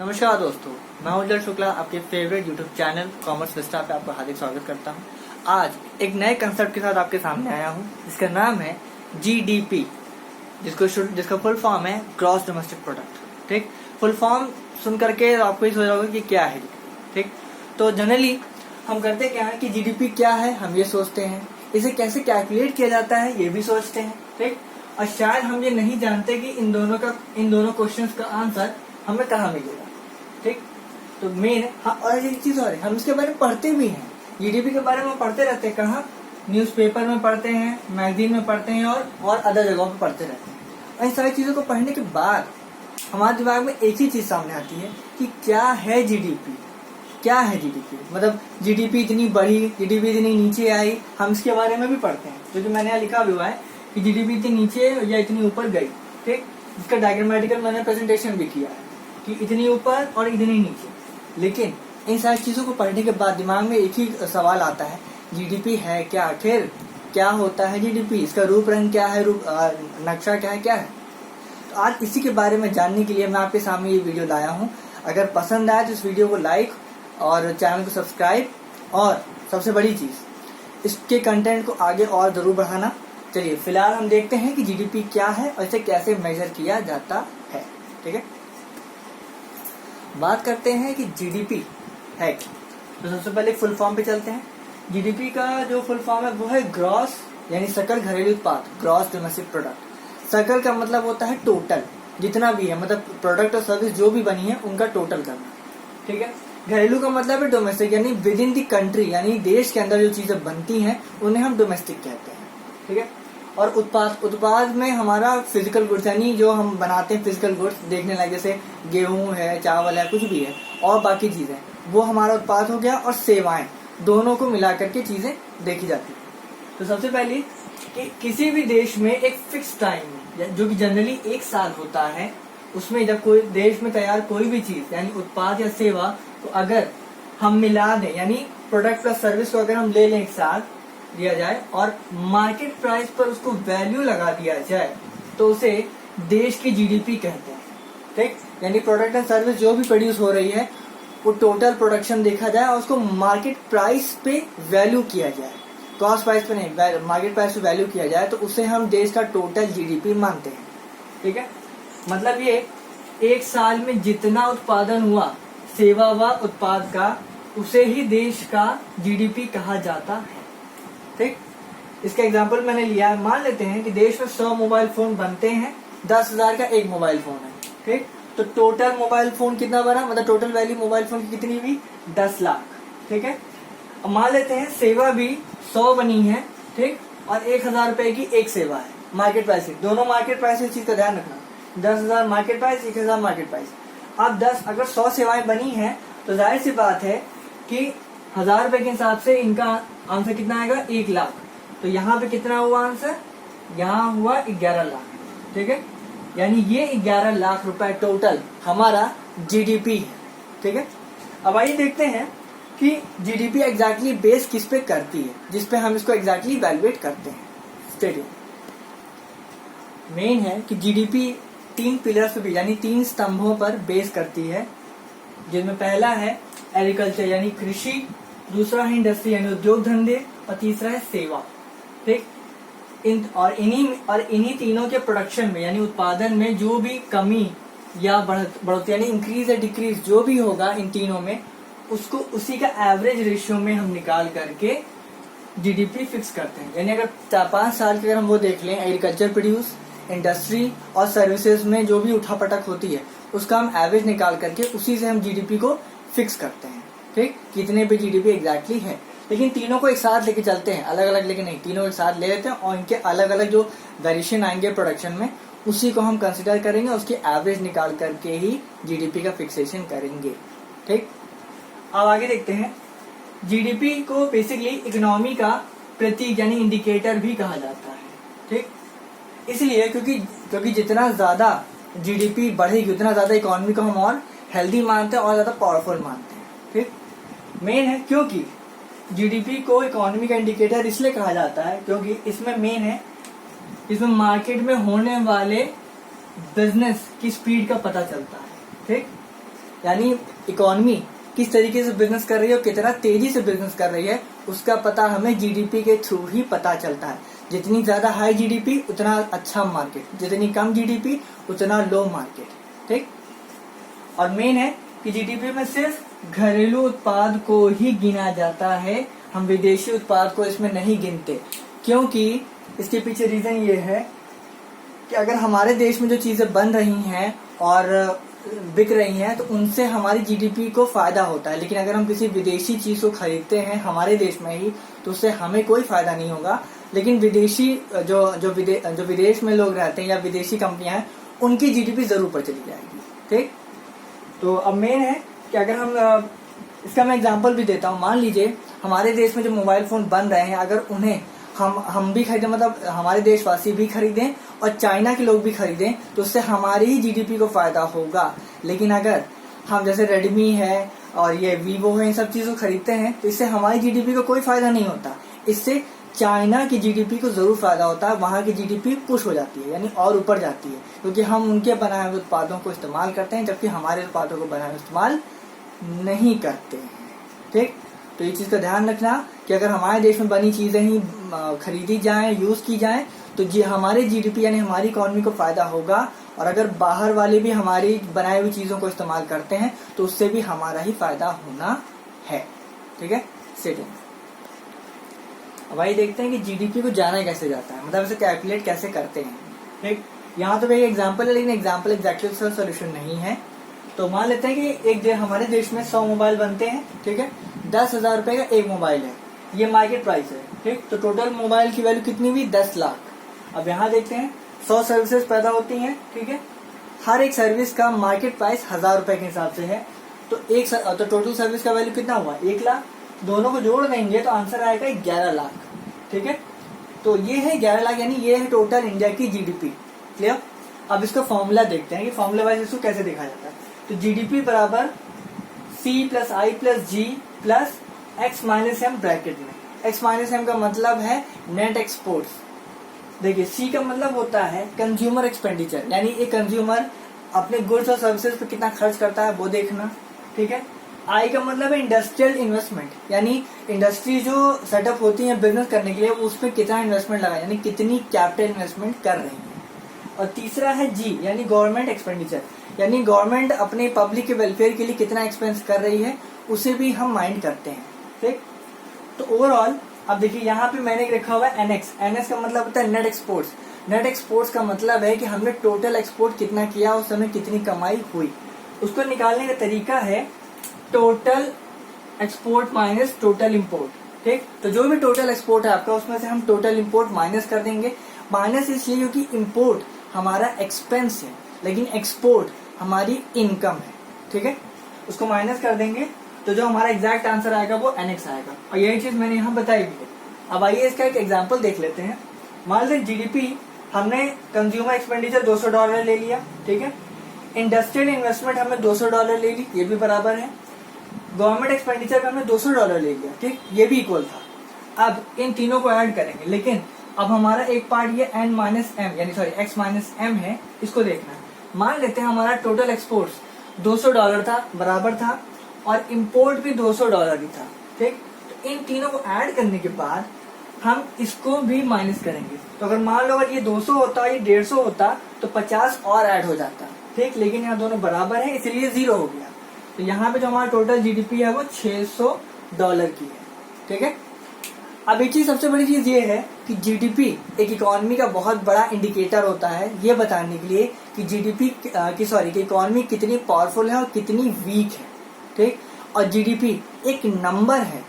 नमस्कार दोस्तों, मैं उज्जवल शुक्ला आपके favourite YouTube channel commerce Vista पे आपका हार्दिक स्वागत करता हूं। आज एक नए कंसेप्ट के साथ आपके सामने आया हूं जिसका नाम है जीडीपी, जिसका फुल फॉर्म है ग्रॉस डोमेस्टिक प्रोडक्ट। ठीक, फुल फॉर्म सुन करके आपको ये सोच रहा होगा कि क्या है। ठीक, तो जनरली हम करते क्या है कि जीडीपी क्या है हम ये सोचते हैं, इसे कैसे कैलकुलेट किया जाता है ये भी सोचते हैं। ठीक, और शायद हम ये नहीं जानते कि इन दोनों क्वेश्चंस का आंसर हमें कहाँ मिलेगा। ठीक, तो मेन हाँ, और एक चीज और है, हम इसके बारे में पढ़ते भी हैं। जीडीपी के बारे में पढ़ते रहते हैं, कहाँ? न्यूज़पेपर में पढ़ते हैं, मैगजीन में पढ़ते हैं और अदर जगहों पे पढ़ते रहते हैं। और इन सारी चीजों को पढ़ने के बाद हमारे दिमाग में एक ही चीज सामने आती है कि क्या है जीडीपी। क्या है जीडीपी? मतलब जीडीपी इतनी बढ़ी, जीडीपी इतनी नीचे आई, हम इसके बारे में भी पढ़ते हैं। जो कि मैंने यहाँ लिखा भी हुआ है कि जीडीपी इतनी नीचे या इतनी ऊपर गई। ठीक, इसका डायग्रामेटिकल मैंने प्रेजेंटेशन भी किया है कि इतनी ऊपर और इतनी नीचे। लेकिन इन सारी चीजों को पढ़ने के बाद दिमाग में एक ही सवाल आता है, जीडीपी है क्या? आखिर क्या होता है जीडीपी? इसका रूप रंग क्या है, नक्शा क्या है? तो आज इसी के बारे में जानने के लिए मैं आपके सामने ये वीडियो लाया हूँ। अगर पसंद आए तो इस वीडियो को लाइक और चैनल को सब्सक्राइब, और सबसे बड़ी चीज इसके कंटेंट को आगे और जरूर बढ़ाना। चलिए फिलहाल हम देखते हैं कि जीडीपी क्या है और इसे कैसे मेजर किया जाता है। ठीक है, बात करते हैं कि जीडीपी है क्या। तो सबसे पहले फुल फॉर्म पे चलते हैं। जीडीपी का जो फुल फॉर्म है वो है ग्रॉस यानी सकल घरेलू उत्पाद, ग्रॉस डोमेस्टिक प्रोडक्ट। सकल का मतलब होता है टोटल, जितना भी है, मतलब प्रोडक्ट और सर्विस जो भी बनी है उनका टोटल करना। ठीक है, घरेलू का मतलब है डोमेस्टिक, यानी विद इन दी कंट्री, यानी देश के अंदर जो चीजें बनती हैं उन्हें हम डोमेस्टिक कहते हैं। ठीक है, और उत्पाद में हमारा फिजिकल गुड्स, यानी जो हम बनाते हैं फिजिकल गुड्स देखने लायक, जैसे गेहूं है, चावल है, कुछ भी है और बाकी चीजें, वो हमारा उत्पाद हो गया। और सेवाएं, दोनों को मिला करके चीजें देखी जाती है। तो सबसे पहले कि किसी भी देश में एक फिक्स टाइम जो कि जनरली 1 साल होता है, उसमें जब कोई देश में तैयार कोई भी चीज यानी उत्पाद या सेवा, तो अगर हम मिला दें, यानी प्रोडक्ट प्लस सर्विस को अगर हम ले लें एक साथ दिया जाए और मार्केट प्राइस पर उसको वैल्यू लगा दिया जाए, तो उसे देश की जीडीपी कहते हैं। ठीक, यानी प्रोडक्ट एंड सर्विस जो भी प्रोड्यूस हो रही है वो टोटल प्रोडक्शन देखा जाए और उसको मार्केट प्राइस पे वैल्यू किया जाए, कॉस्ट प्राइस पे नहीं, मार्केट प्राइस पे वैल्यू किया जाए, तो उसे हम देश का टोटल जीडीपी मानते हैं। ठीक है, मतलब ये 1 साल में जितना उत्पादन हुआ सेवा व उत्पाद का, उसे ही देश का जीडीपी कहा जाता है। ठीक, इसका एग्जांपल मैंने लिया है। मान लेते हैं कि देश में 100 मोबाइल फोन बनते हैं, 10,000 का एक मोबाइल फोन है। ठीक, तो टोटल मोबाइल फोन कितना बना, मतलब टोटल वैल्यू मोबाइल फोन की कितनी हुई? 10 लाख। ठीक है, अब मान लेते हैं सेवा भी 100 बनी है। ठीक, और 1,000 रुपए की एक सेवा है, मार्केट प्राइस, दोनों मार्केट प्राइस, इस चीज का ध्यान रखना। 10,000 मार्केट प्राइस, 1,000 मार्केट प्राइस। अब अगर 100 सेवाएं बनी है तो जाहिर सी बात है कि 1,000 रुपए के हिसाब से इनका आंसर कितना आएगा? 1 लाख। तो यहाँ पे कितना हुआ आंसर? यहाँ हुआ 11 लाख। ठीक है, यानी ये 11 लाख रुपए टोटल हमारा जीडीपी है। ठीक है, अब आइए देखते हैं कि जीडीपी एग्जैक्टली बेस किस पे करती है, जिसपे हम इसको एग्जैक्टली इवैल्यूएट करते हैं। स्टेडियम मेन है कि जीडीपी 3 पिलर्स पे, यानी 3 स्तंभों पर बेस करती है, जिनमें पहला है एग्रीकल्चर यानी कृषि, दूसरा है इंडस्ट्री यानी उद्योग धंधे, और तीसरा है सेवा। ठीक, इन्हीं तीनों के प्रोडक्शन में यानी उत्पादन में जो भी कमी या बढ़ोतरी यानी इंक्रीज या डिक्रीज जो भी होगा इन तीनों में, उसको उसी का एवरेज रेशियो में हम निकाल करके जीडीपी फिक्स करते हैं। यानी अगर 4-5 साल के अगर हम वो देख लें, एग्रीकल्चर प्रोड्यूस, इंडस्ट्री और सर्विसेज में जो भी उठापटक होती है उसका हम एवरेज निकाल करके उसी से हम जीडीपी को फिक्स करते हैं। ठीक, कितने पे जीडीपी एग्जैक्टली है। लेकिन तीनों को एक साथ लेके चलते हैं, अलग अलग लेके नहीं, तीनों एक साथ ले लेते हैं और इनके अलग अलग जो वेरिएशन आएंगे प्रोडक्शन में उसी को हम कंसिडर करेंगे, उसकी एवरेज निकाल करके ही जीडीपी का फिक्सेशन करेंगे। ठीक, अब आगे देखते हैं। जीडीपी को बेसिकली इकोनॉमी का प्रतीक यानी इंडिकेटर भी कहा जाता है। ठीक, इसलिए क्योंकि जितना ज्यादा जीडीपी बढ़ेगी उतना ज्यादा इकोनॉमी को हम और हेल्दी मानते हैं और ज्यादा पावरफुल मानते हैं। ठीक, मेन है क्योंकि जीडीपी को इकोनॉमी का इंडिकेटर इसलिए कहा जाता है क्योंकि इसमें मेन है, इसमें मार्केट में होने वाले बिजनेस की स्पीड का पता चलता है। ठीक, यानी इकोनॉमी किस तरीके से बिजनेस कर रही है और कितना तेजी से बिजनेस कर रही है, उसका पता हमें जीडीपी के थ्रू ही पता चलता है। जितनी ज्यादा हाई जीडीपी उतना अच्छा मार्केट, जितनी कम जीडीपी उतना लो मार्केट। ठीक, और मेन है कि जीडीपी में सिर्फ घरेलू उत्पाद को ही गिना जाता है, हम विदेशी उत्पाद को इसमें नहीं गिनते। क्योंकि इसके पीछे रीजन ये है कि अगर हमारे देश में जो चीजें बन रही हैं और बिक रही हैं तो उनसे हमारी जीडीपी को फायदा होता है, लेकिन अगर हम किसी विदेशी चीज को खरीदते हैं हमारे देश में ही तो उससे हमें कोई फायदा नहीं होगा, लेकिन विदेशी जो विदेश में लोग रहते हैं या विदेशी कंपनियां हैं उनकी जीडीपी जरूर ऊपर चली जाएगी। ठीक, तो अब मेन है कि अगर हम इसका मैं एग्जांपल भी देता हूँ। मान लीजिए हमारे देश में जो मोबाइल फोन बन रहे हैं, अगर उन्हें हम भी खरीदें, मतलब हमारे देशवासी भी खरीदें और चाइना के लोग भी खरीदें तो उससे हमारी ही जीडीपी को फायदा होगा। लेकिन अगर हम जैसे रेडमी है और ये वीवो है, इन सब चीजों को खरीदते हैं तो इससे हमारी जीडीपी को कोई फायदा नहीं होता, इससे चाइना की जीडीपी को जरूर फायदा होता है। वहां की जीडीपी पुश हो जाती है, यानी और ऊपर जाती है, क्योंकि हम उनके बनाए हुए उत्पादों को इस्तेमाल करते हैं जबकि हमारे उत्पादों को बनाए हुए इस्तेमाल नहीं करते हैं। ठीक, तो ये चीज का ध्यान रखना कि अगर हमारे देश में बनी चीजें ही खरीदी जाएं, यूज की जाएं तो हमारे जीडीपी यानी हमारी इकोनॉमी को फायदा होगा, और अगर बाहर वाले भी हमारी बनाई हुई चीजों को इस्तेमाल करते हैं तो उससे भी हमारा ही फायदा होना है। ठीक है, सेटिंग। अब आइए देखते हैं कि जीडीपी को जाना कैसे जाता है, मतलब इसे कैलकुलेट कैसे करते हैं। ठीक, यहाँ तो भाई एग्जाम्पल है, लेकिन एग्जाम्पल एग्जैक्टली सोल्यूशन नहीं है। तो मान लेते हैं कि एक हमारे देश में 100 मोबाइल बनते हैं। ठीक है, 10,000 रुपए का एक मोबाइल है, ये मार्केट प्राइस है। ठीक, तो टोटल मोबाइल की वैल्यू कितनी हुई? 10 लाख। अब यहाँ देखते हैं 100 सर्विसेज पैदा होती हैं। ठीक है, हर एक सर्विस का मार्केट प्राइस 1,000 रुपए के हिसाब से है, तो टोटल सर्विस का वैल्यू कितना हुआ? 1 लाख। दोनों को जोड़ देंगे तो आंसर आएगा 11 लाख। ठीक है, तो ये है 11 लाख, यानी ये है टोटल इंडिया की जीडीपी। क्लियर? अब इसका फॉर्मूला देखते हैं कि फॉर्मूला वाइज इसको कैसे देखा जाता है। तो जीडीपी बराबर C plus I plus G plus X minus M bracket में। X माइनस M का मतलब है नेट एक्सपोर्ट्स। देखिए C का मतलब होता है कंज्यूमर एक्सपेंडिचर, यानी एक कंज्यूमर अपने गुड्स और सर्विसेज पे कितना खर्च करता है वो देखना। ठीक है, I का मतलब है इंडस्ट्रियल इन्वेस्टमेंट, यानी इंडस्ट्री जो सेटअप होती है बिजनेस करने के लिए उसमें कितना इन्वेस्टमेंट लगा, यानी कितनी कैपिटल इन्वेस्टमेंट कर रही है। और तीसरा है G यानी गवर्नमेंट एक्सपेंडिचर, यानी गवर्नमेंट अपने पब्लिक के वेलफेयर के लिए कितना एक्सपेंस कर रही है उसे भी हम माइंड करते हैं। ठीक, तो ओवरऑल अब देखिए यहाँ पे मैंने रखा हुआ है NX का मतलब होता है नेट एक्सपोर्ट्स। नेट एक्सपोर्ट्स का मतलब है कि हमने टोटल एक्सपोर्ट कितना किया, उस समय कितनी कमाई हुई। उसको निकालने का तरीका है total export minus total import. ठीक, तो जो भी टोटल एक्सपोर्ट है आपका उसमें से हम टोटल इम्पोर्ट माइनस कर देंगे। माइनस इसलिए क्योंकि इम्पोर्ट हमारा एक्सपेंस है लेकिन एक्सपोर्ट हमारी इनकम है। ठीक है, उसको माइनस कर देंगे तो जो हमारा एग्जैक्ट आंसर आएगा वो NX आएगा, और यही चीज मैंने यहाँ बताई भी है। अब आइए इसका एक एग्जांपल देख लेते हैं। मान लीजिए जीडीपी हमने कंज्यूमर एक्सपेंडिचर $200 ले लिया। ठीक है, इंडस्ट्रियल इन्वेस्टमेंट हमने $200 ले ली, ये भी बराबर है। गवर्नमेंट एक्सपेंडिचर हमने $200 ले लिया। ठीक, ये भी इक्वल था। अब इन तीनों को ऐड करेंगे, लेकिन अब हमारा एक पार्ट ये N माइनस एम यानी X माइनस M है, इसको देखना है। मान लेते हैं हमारा टोटल एक्सपोर्ट्स $200 था, बराबर था, और इम्पोर्ट भी $200 ही था। ठीक, तो इन तीनों को ऐड करने के बाद हम इसको भी माइनस करेंगे। तो अगर मान लो अगर ये 200 होता, ये 150 होता तो 50 और ऐड हो जाता। ठीक, लेकिन यहाँ दोनों बराबर है इसलिए 0 हो गया। तो यहाँ पे जो हमारा टोटल जीडीपी है वो $600 की है। ठीक है, अब एक चीज सबसे बड़ी चीज ये है कि जीडीपी एक इकोनॉमी का बहुत बड़ा इंडिकेटर होता है, ये बताने के लिए कि जीडीपी की इकोनॉमी कितनी पावरफुल है और कितनी वीक है। ठीक, और जीडीपी एक नंबर है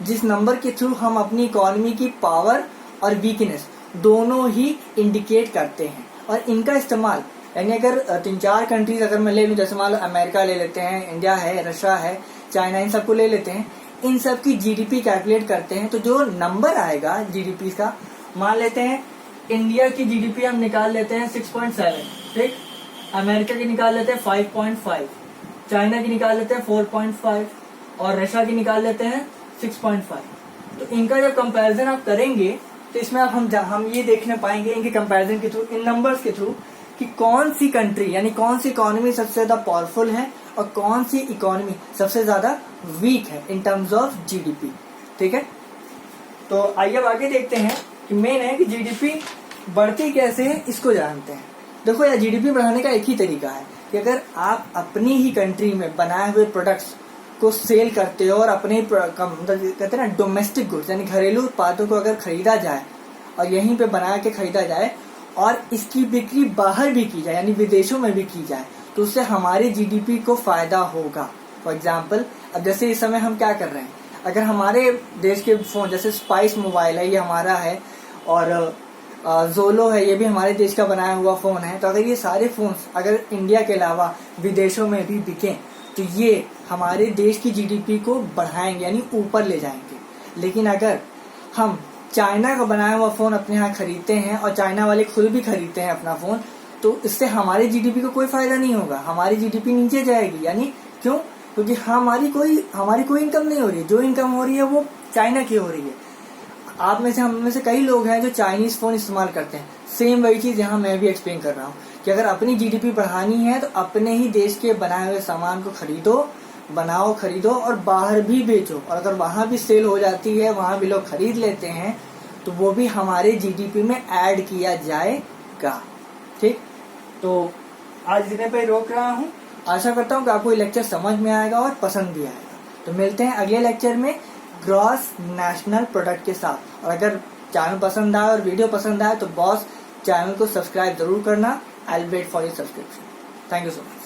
जिस नंबर के थ्रू हम अपनी इकोनॉमी की पावर और वीकनेस दोनों ही इंडिकेट करते हैं। और इनका इस्तेमाल यानी अगर 3-4 कंट्रीज अगर मैं ले लूं, जैसे मान लो अमेरिका ले लेते हैं, इंडिया है, रशिया है, चाइना, इन सबको ले लेते हैं, इन सब की जीडीपी कैलकुलेट करते हैं तो जो नंबर आएगा जीडीपी का, मान लेते हैं इंडिया की जीडीपी हम निकाल लेते हैं 6.7। ठीक, अमेरिका की निकाल लेते हैं 5.5, चाइना की निकाल लेते हैं 4.5 और रशिया की निकाल लेते हैं 6.5। तो इनका जब कंपैरिजन आप करेंगे तो इसमें आप हम ये देखने पाएंगे इनके कंपैरिजन के थ्रू, इन नंबर्स के थ्रू, कि कौन सी कंट्री यानी कौन सी इकोनॉमी सबसे ज्यादा पावरफुल है और कौन सी इकोनॉमी सबसे ज्यादा वीक है इन टर्म्स ऑफ जीडीपी। ठीक है, तो आइए अब आगे देखते हैं कि मेन है कि जीडीपी बढ़ती कैसे है, इसको जानते हैं। देखो यार, जीडीपी बढ़ाने का एक ही तरीका है कि अगर आप अपनी ही कंट्री में बनाए हुए प्रोडक्ट्स को सेल करते हो और अपने मतलब कहते हैं ना डोमेस्टिक गुड्स यानी घरेलू उत्पादों को अगर खरीदा जाए और यहीं पे बना के खरीदा जाए और इसकी बिक्री बाहर भी की जाए यानी विदेशों में भी की जाए, तो उससे हमारे जीडीपी को फायदा होगा। फॉर एग्जाम्पल, अब जैसे इस समय हम क्या कर रहे हैं, अगर हमारे देश के फोन जैसे स्पाइस मोबाइल है, ये हमारा है, और जोलो है, ये भी हमारे देश का बनाया हुआ फोन है, तो अगर ये सारे फोन्स अगर इंडिया के अलावा विदेशों में भी बिकें तो ये हमारे देश की जीडीपी को बढ़ाएंगे यानी ऊपर ले जाएंगे। लेकिन अगर हम चाइना का बनाया हुआ फोन अपने यहाँ खरीदते हैं और चाइना वाले खुद भी खरीदते हैं अपना फोन, तो इससे हमारे जीडीपी को कोई फायदा नहीं होगा, हमारी जीडीपी नीचे जाएगी। यानी क्यों? क्योंकि हमारी कोई इनकम नहीं हो रही है, जो इनकम हो रही है वो चाइना की हो रही है। आप में से हम में से कई लोग हैं जो चाइनीज फोन इस्तेमाल करते हैं। सेम वही चीज यहाँ मैं भी एक्सप्लेन कर रहा हूँ कि अगर अपनी जीडीपी बढ़ानी है तो अपने ही देश के बनाए हुए सामान को खरीदो और बाहर भी बेचो, और अगर वहां भी सेल हो जाती है, वहां भी लोग खरीद लेते हैं, तो वो भी हमारे जीडीपी में ऐड किया जाएगा। ठीक, तो आज इतने पे रोक रहा हूँ। आशा करता हूँ कि आपको ये लेक्चर समझ में आएगा और पसंद भी आएगा। तो मिलते हैं अगले लेक्चर में ग्रॉस नेशनल प्रोडक्ट के साथ। और अगर चैनल पसंद आए और वीडियो पसंद आए तो बॉस चैनल को सब्सक्राइब जरूर करना। I will wait for your subscription. Thank you so much.